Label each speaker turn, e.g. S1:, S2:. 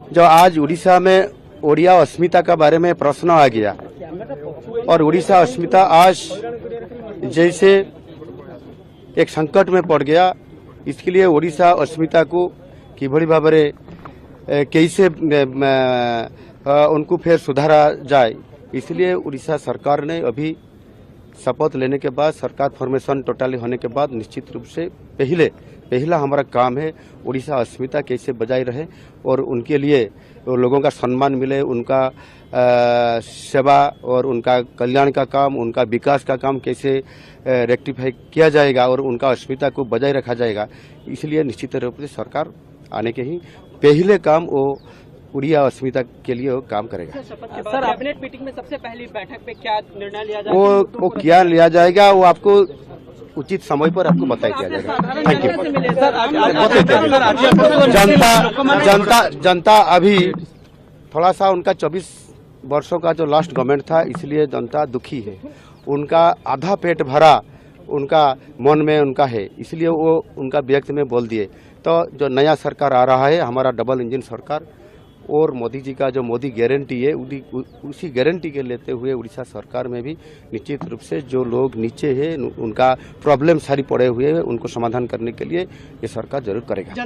S1: जो आज उड़ीसा में ओडिया अस्मिता का बारे में प्रश्न आ गया और उड़ीसा अस्मिता आज जैसे एक संकट में पड़ गया, इसके लिए ओडिशा अस्मिता को किभली भाव कैसे उनको फिर सुधारा जाए, इसलिए उड़ीसा सरकार ने अभी शपथ लेने के बाद, सरकार फॉर्मेशन टोटली होने के बाद निश्चित रूप से पहला हमारा काम है उड़ीसा अस्मिता कैसे बजाई रहे और उनके लिए लोगों का सम्मान मिले, उनका सेवा और उनका कल्याण का काम, उनका विकास का काम कैसे रेक्टिफाई किया जाएगा और उनका अस्मिता को बजाय रखा जाएगा। इसलिए निश्चित रूप से सरकार आने के ही पहले काम वो उड़िया अस्मिता के लिए वो काम करेगा।
S2: सर, कैबिनेट मीटिंग में सबसे पहली बैठक पे क्या निर्णय लिया जाएगा?
S1: वो क्या लिया जाएगा वो आपको उचित समय पर आपको बताया दिया जाएगा। Thank you. जनता अभी थोड़ा सा उनका 24 वर्षों का जो लास्ट गवर्नमेंट था, इसलिए जनता दुखी है। उनका आधा पेट भरा उनका मन में उनका है, इसलिए वो उनका व्यक्त में बोल दिए। तो जो नया सरकार आ रहा है, हमारा डबल इंजन सरकार और मोदी जी का जो मोदी गारंटी है, उसी गारंटी के लेते हुए उड़ीसा सरकार में भी निश्चित रूप से जो लोग नीचे हैं, उनका प्रॉब्लम सारी पड़े हुए हैं, उनको समाधान करने के लिए ये सरकार जरूर करेगा।